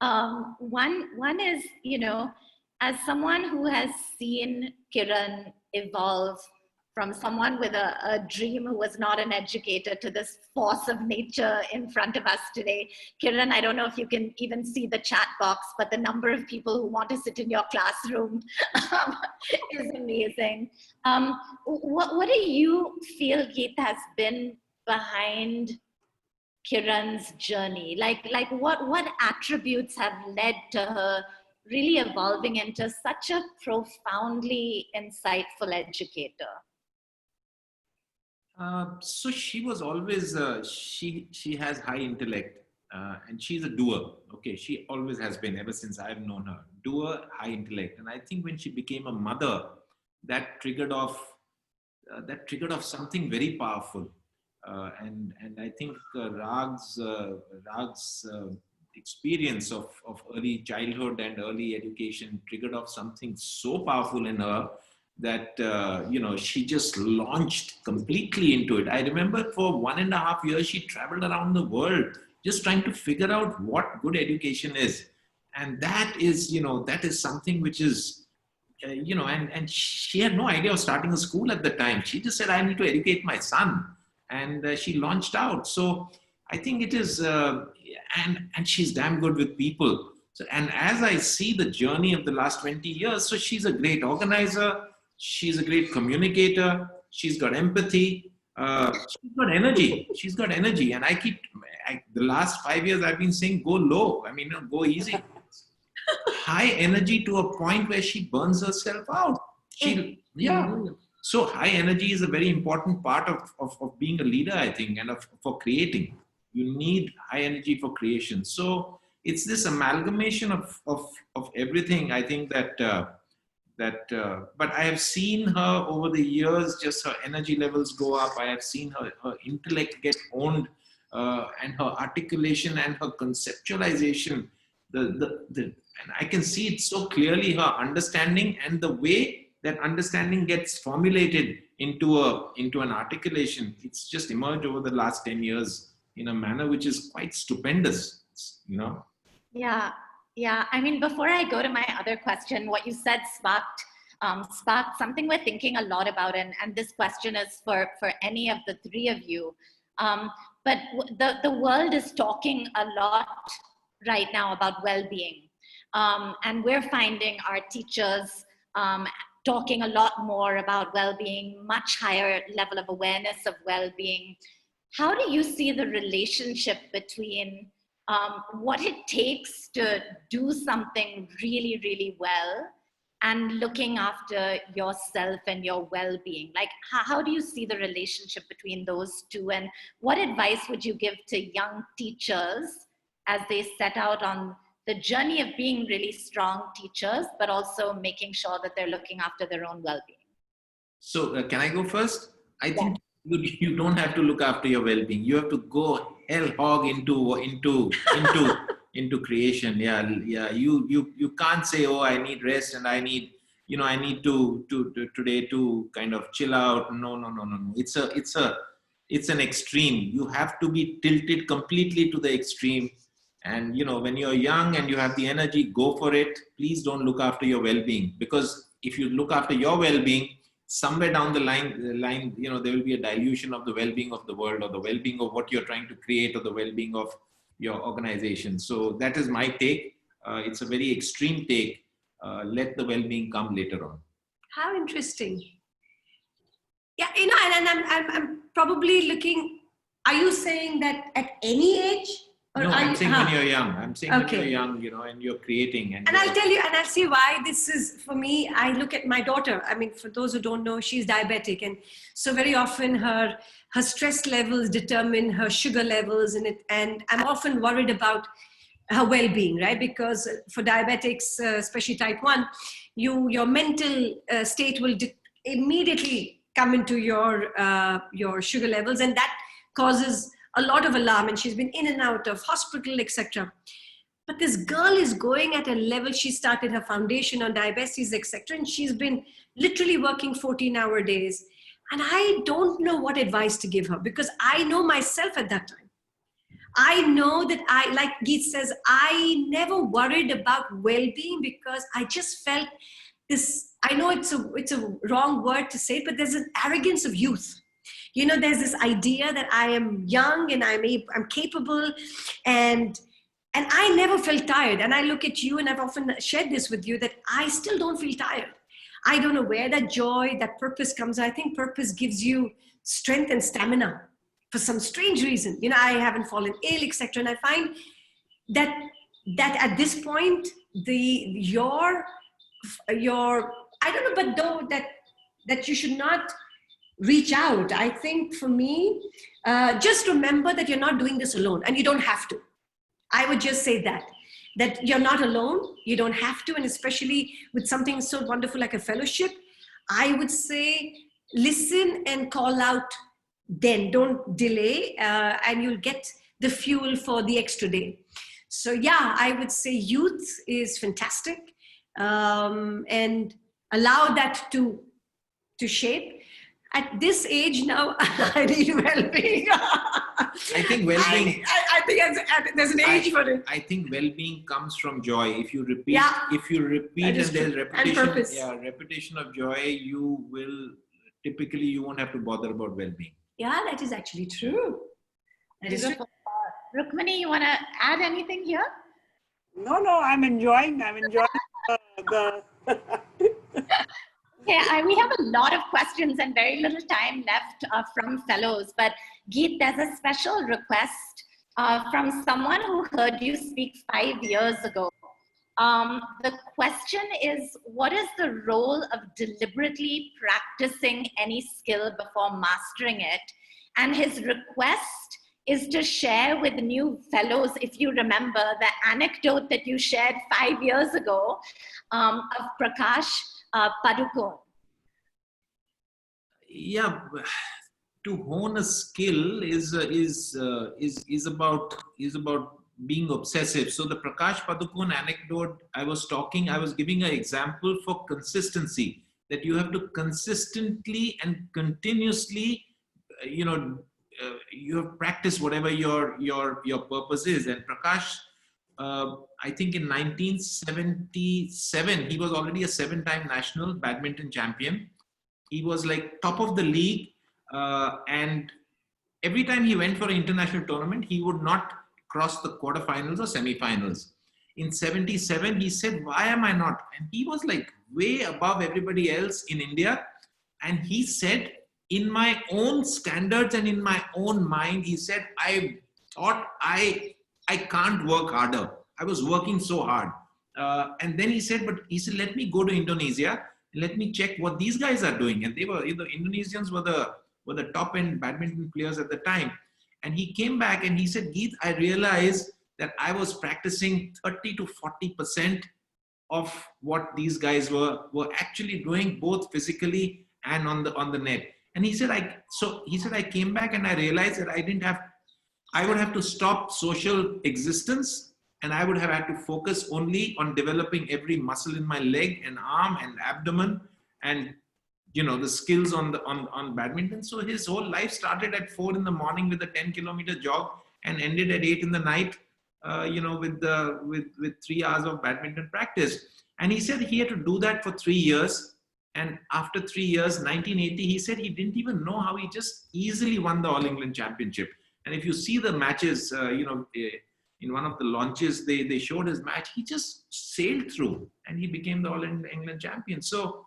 One is, as someone who has seen Kiran evolve from someone with a dream who was not an educator to this force of nature in front of us today. Kiran, I don't know if you can even see the chat box, but the number of people who want to sit in your classroom is amazing. What do you feel, Geet, has been behind Kiran's journey? Like what attributes have led to her really evolving into such a profoundly insightful educator? So she was always, she has high intellect. And she's a doer. Okay, she always has been ever since I've known her. Doer, high intellect. And I think when she became a mother, that triggered off something very powerful. And I think Rag's experience of early childhood and early education triggered off something so powerful in her that she just launched completely into it. I remember for 1.5 years she traveled around the world just trying to figure out what good education is, and that is something which is and she had no idea of starting a school at the time. She just said, I need to educate my son, and she launched out. So I think it is and she's damn good with people. So, and as I see the journey of the last 20 years, so she's a great organizer, she's a great communicator, she's got empathy, she's got energy. And the last 5 years I've been saying, go low, go easy. High energy to a point where she burns herself out. So high energy is a very important part of being a leader, I think, and for creating. You need high energy for creation. So it's this amalgamation of everything. I think but I have seen her over the years, just her energy levels go up. I have seen her intellect get honed, and her articulation and her conceptualization. And I can see it so clearly, her understanding and the way that understanding gets formulated into an articulation. It's just emerged over the last 10 years in a manner which is quite stupendous, Yeah. Before I go to my other question, what you said sparked something we're thinking a lot about, and this question is for any of the three of you. But the world is talking a lot right now about well-being. And we're finding our teachers talking a lot more about well-being, much higher level of awareness of well-being. How do you see the relationship between what it takes to do something really, really well and looking after yourself and your well-being? Like, how do you see the relationship between those two? And what advice would you give to young teachers as they set out on the journey of being really strong teachers, but also making sure that they're looking after their own well-being? So can I go first? I think you don't have to look after your well-being. You have to go hell hog into creation. You can't say, oh, I need rest and I need to today to kind of chill out. No. It's an extreme. You have to be tilted completely to the extreme. And when you're young and you have the energy, go for it. Please don't look after your well-being, because if you look after your well-being, somewhere down the line, there will be a dilution of the well-being of the world, or the well-being of what you're trying to create, or the well-being of your organization. So that is my take. It's a very extreme take. Let the well-being come later on. How interesting. Yeah, and I'm probably looking. Are you saying that at any age? No, I'm saying when you're young. I'm saying when you're young, and you're creating. And I'll tell you, and I'll see why this is for me. I look at my daughter. For those who don't know, she's diabetic. And so very often her stress levels determine her sugar levels in it. And I'm often worried about her well-being, right? Because for diabetics, especially type 1, your mental state will immediately come into your sugar levels. And that causes a lot of alarm, and she's been in and out of hospital, etc. But this girl is going at a level. She started her foundation on diabetes, etc. And she's been literally working 14-hour days. And I don't know what advice to give her, because I know myself at that time. I know that like Geet says, I never worried about well-being, because I just felt this. I know it's a wrong word to say, but there's an arrogance of youth. There's this idea that I am young and I'm capable, and I never felt tired. And I look at you, and I've often shared this with you, that I still don't feel tired. I don't know where that joy, that purpose comes. I think purpose gives you strength and stamina for some strange reason. I haven't fallen ill, etc. And I find that at this point, your I don't know, but though that you should not reach out. I think for me, just remember that you're not doing this alone, and you don't have to. I would just say that you're not alone. You don't have to, and especially with something so wonderful like a fellowship, I would say listen and call out then. Don't delay, and you'll get the fuel for the extra day. So yeah, I would say youth is fantastic, and allow that to shape. At this age now, I need well-being. I think well-being. I think there's an age for it. I think well-being comes from joy. If you repeat, Yeah, and there's repetition, and purpose. repetition of joy, you won't have to bother about well-being. Yeah, that is actually true. That is true. Rukmini, you want to add anything here? No, I'm enjoying the Okay, we have a lot of questions and very little time left from fellows, but Geet, there's a special request from someone who heard you speak 5 years ago. The question is, what is the role of deliberately practicing any skill before mastering it? And his request is to share with new fellows, if you remember, the anecdote that you shared 5 years ago of Prakash Padukone. Yeah, to hone a skill is about being obsessive. So the Prakash Padukone anecdote I was giving an example for consistency, that you have to consistently and continuously, you have practiced whatever your purpose is. And Prakash, I think in 1977, he was already a 7-time national badminton champion. He was like top of the league, and every time he went for an international tournament, he would not cross the quarterfinals or semifinals. In 77, he said, why am I not? And he was like way above everybody else in India. And he said, in my own standards and in my own mind, he said, I thought I can't work harder. I was working so hard. And then he said, let me go to Indonesia. Let me check what these guys are doing. And the Indonesians were the top end badminton players at the time. And he came back and he said, Geet, I realized that I was practicing 30 to 40% of what these guys were actually doing, both physically and on the net. And he said, I came back and I realized that I would have to stop social existence, and I would have had to focus only on developing every muscle in my leg and arm and abdomen, and the skills on badminton. So his whole life started at 4 in the morning with a 10-kilometer jog and ended at 8 in the night, with 3 hours of badminton practice. And he said he had to do that for 3 years. And after 3 years, 1980, he said he didn't even know how he just easily won the All England Championship. And if you see the matches, in one of the launches, they showed his match. He just sailed through and he became the All England champion. So,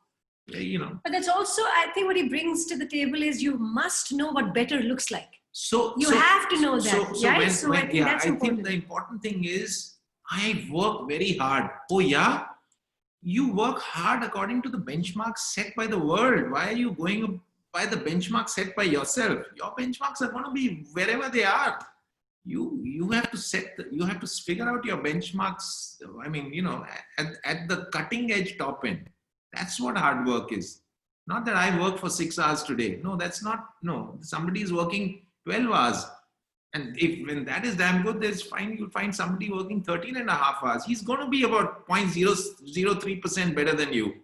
But that's also, I think what he brings to the table is you must know what better looks like. So you have to know that. I think think the important thing is I work very hard. Oh yeah? You work hard according to the benchmarks set by the world. Why are you going by the benchmarks set by yourself? Your benchmarks are going to be wherever they are. You have to figure out your benchmarks. I mean, at the cutting edge top end. That's what hard work is. Not that I work for 6 hours today. No, that's not. No, somebody is working 12 hours. And when that is damn good, you'll find somebody working 13 and a half hours. He's going to be about 0.003% better than you.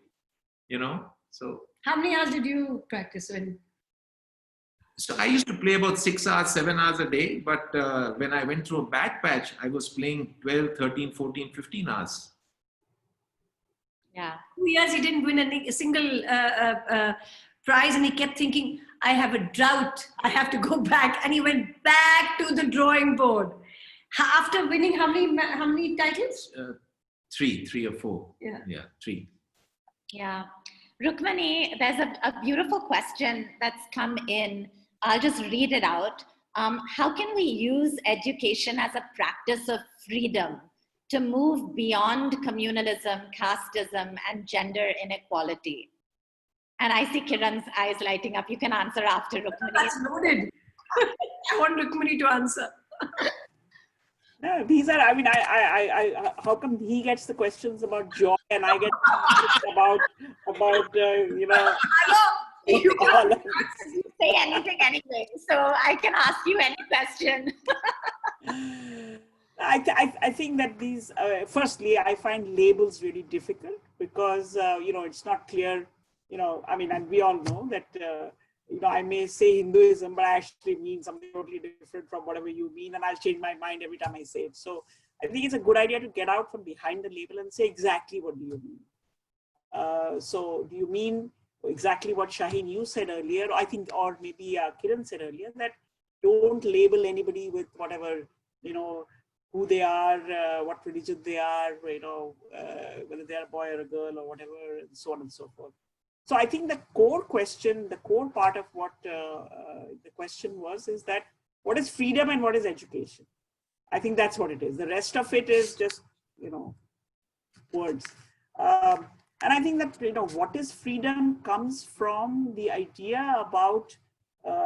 So. How many hours did you practice when? So I used to play about 6 hours, 7 hours a day. But when I went through a bad patch, I was playing 12, 13, 14, 15 hours. Yeah. 2 years he didn't win a single prize, and he kept thinking, I have a drought, I have to go back. And he went back to the drawing board. After winning how many titles? 3 or 4. Yeah, 3. Yeah. Rukmini, there's a beautiful question that's come in. I'll just read it out. How can we use education as a practice of freedom to move beyond communalism, casteism, and gender inequality? And I see Kiran's eyes lighting up. You can answer after Rukmini. That's loaded. I want Rukmini to answer. No, these are, I mean, how come he gets the questions about joy and I get about you know, You all of can't say anything anyway, so I can ask you any question. I think that these, firstly, I find labels really difficult because, you know, it's not clear, you know, I mean, and we all know that, you know, I may say Hinduism, but I actually mean something totally different from whatever you mean, and I'll change my mind every time I say it. So I think it's a good idea to get out from behind the label and say exactly what do you mean. So do you mean exactly what Shaheen, you said earlier, I think, or maybe Kiran said earlier, that don't label anybody with whatever, you know, who they are, what religion they are, you know, whether they are a boy or a girl or whatever, and so on and so forth. So I think the core question, the core part of what the question was, is that what is freedom and what is education? I think that's what it is. The rest of it is just, you know, words. And I think that, you know, what is freedom comes from the idea about,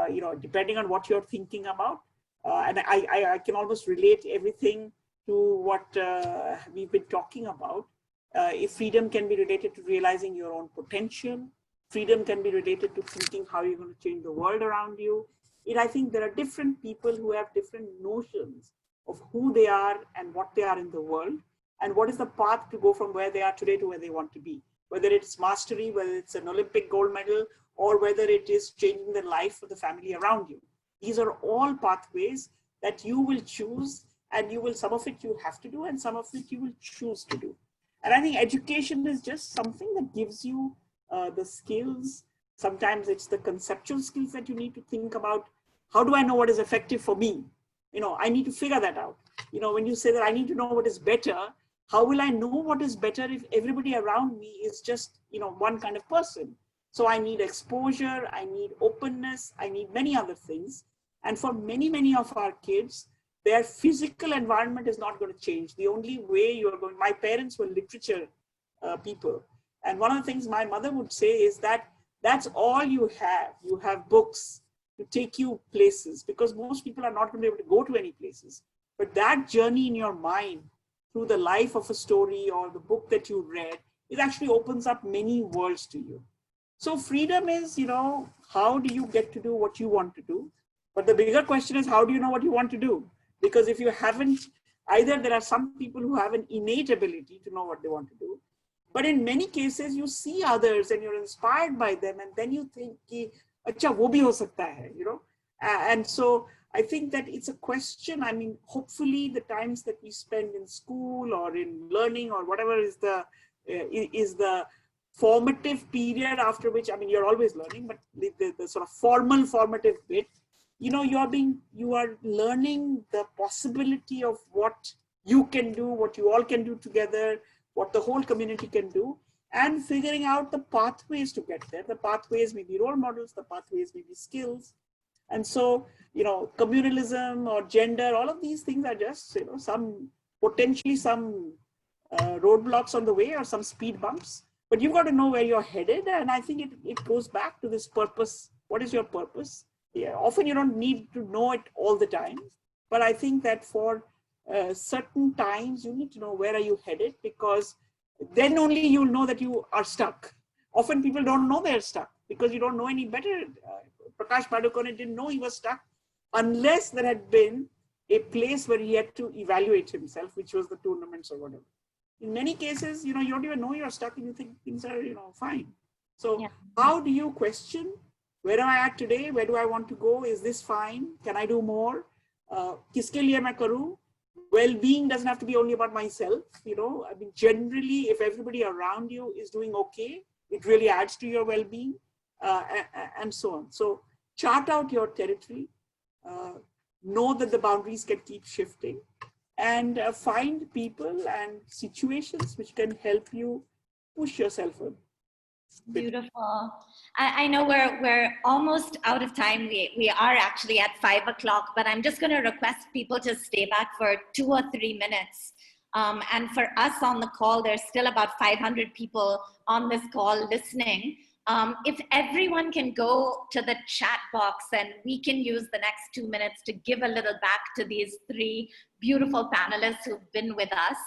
you know, depending on what you're thinking about. And I can almost relate everything to what we've been talking about. If freedom can be related to realizing your own potential, freedom can be related to thinking how you're going to change the world around you. I think there are different people who have different notions of who they are and what they are in the world, and what is the path to go from where they are today to where they want to be. Whether it's mastery, whether it's an Olympic gold medal, or whether it is changing the life of the family around you. These are all pathways that you will choose, and you will, some of it you have to do, and some of it you will choose to do. And I think education is just something that gives you the skills. Sometimes it's the conceptual skills that you need to think about. How do I know what is effective for me? You know, I need to figure that out. You know, when you say that I need to know what is better, how will I know what is better if everybody around me is just, you know, one kind of person? So I need exposure, I need openness, I need many other things. And for many, many of our kids, their physical environment is not going to change. The only way you are going, my parents were literature people. And one of the things my mother would say is that that's all you have. You have books to take you places, because most people are not going to be able to go to any places. But that journey in your mind through the life of a story or the book that you read, it actually opens up many worlds to you. So freedom is, you know, how do you get to do what you want to do? But the bigger question is, how do you know what you want to do? Because if you haven't, either there are some people who have an innate ability to know what they want to do, but in many cases you see others and you're inspired by them, and then you think, acha, wo bhi ho sakta hai, you know? And so I think that it's a question. I mean, hopefully the times that we spend in school or in learning or whatever is the formative period after which, I mean, you're always learning, but the sort of formative bit, you know, you are learning the possibility of what you can do, what you all can do together, what the whole community can do, and figuring out the pathways to get there. The pathways may be role models, the pathways may be skills. And so, you know, communalism or gender, all of these things are just, you know, potentially some roadblocks on the way or some speed bumps, but you've got to know where you're headed. And I think it goes back to this purpose. What is your purpose? Yeah, often you don't need to know it all the time, but I think that for certain times you need to know where are you headed, because then only you'll know that you are stuck. Often people don't know they're stuck because you don't know any better. Prakash Padukone didn't know he was stuck unless there had been a place where he had to evaluate himself, which was the tournaments or whatever. In many cases, you know, you don't even know you're stuck and you think things are, you know, fine. So yeah. How do you question, where am I at today? Where do I want to go? Is this fine? Can I do more? Kiske liye main karu? Well-being doesn't have to be only about myself. You know, I mean, generally, if everybody around you is doing okay, it really adds to your well-being, and so on. So chart out your territory, know that the boundaries can keep shifting, and find people and situations which can help you push yourself on. Beautiful. I know we're almost out of time. We are actually at 5 o'clock, but I'm just going to request people to stay back for 2 or 3 minutes. And for us on the call, there's still about 500 people on this call listening. If everyone can go to the chat box, and we can use the next 2 minutes to give a little back to these 3 beautiful panelists who've been with us.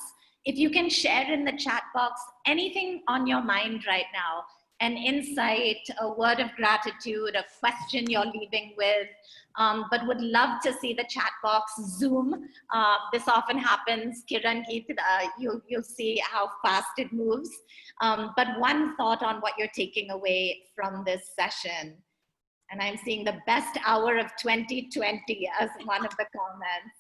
If you can share in the chat box anything on your mind right now, an insight, a word of gratitude, a question you're leaving with, but would love to see the chat box zoom. This often happens, Kiran, you'll see how fast it moves. But one thought on what you're taking away from this session. And I'm seeing the best hour of 2020 as one of the comments.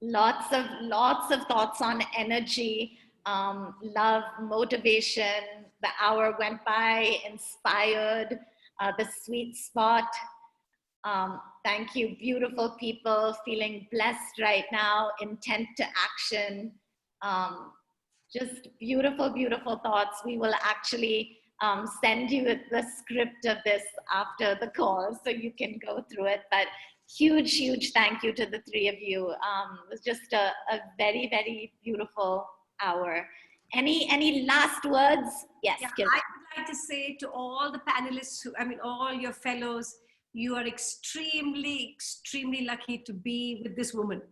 Lots of thoughts on energy, love, motivation. The hour went by, inspired, the sweet spot. Thank you, beautiful people, feeling blessed right now, intent to action. Just beautiful, beautiful thoughts. We will actually send you the script of this after the call so you can go through it. But huge, huge thank you to the 3 of you. It was just a very, very beautiful hour. Any last words? Yes, yeah, Kiran. I would like to say to all the panelists, all your fellows, you are extremely, extremely lucky to be with this woman.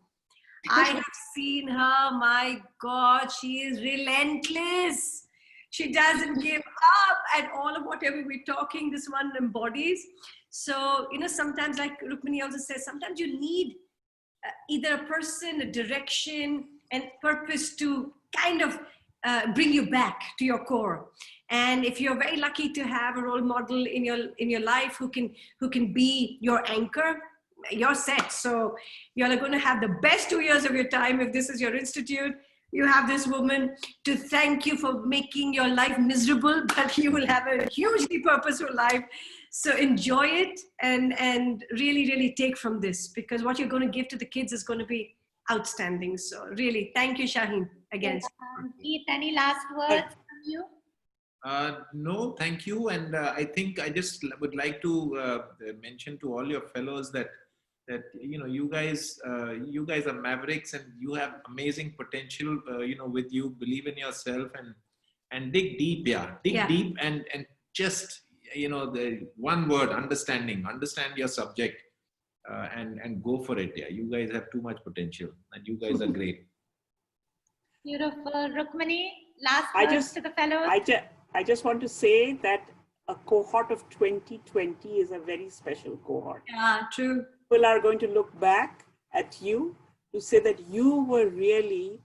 I have seen her, my God, she is relentless. She doesn't give up, and all of whatever we're talking, this one embodies. So, sometimes, like Rukmini also says, sometimes you need either a person, a direction, and purpose to kind of bring you back to your core. And if you're very lucky to have a role model in your life who can be your anchor, you're set. So you're going to have the best 2 years of your time. If this is your institute, you have this woman to thank you for making your life miserable, but you will have a hugely purposeful life. So enjoy it and really, really take from this, because what you're going to give to the kids is going to be outstanding. So really, thank you, Shaheen, again. Keith, any last words from you? No, thank you. And I think I just would like to mention to all your fellows that you guys are mavericks, and you have amazing potential. With you, believe in yourself and dig deep. Dig deep and just the one word: understand your subject, and go for it. Yeah, you guys have too much potential, and you guys are great. Beautiful. Rukmini, last words to the fellows. I just want to say that a cohort of 2020 is a very special cohort. Yeah, true. People are going to look back at you to say that you were really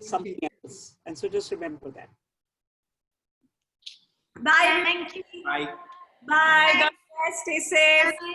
something else. And so just remember that. Bye. Thank you. Bye. Bye. God bless. Stay safe. Bye.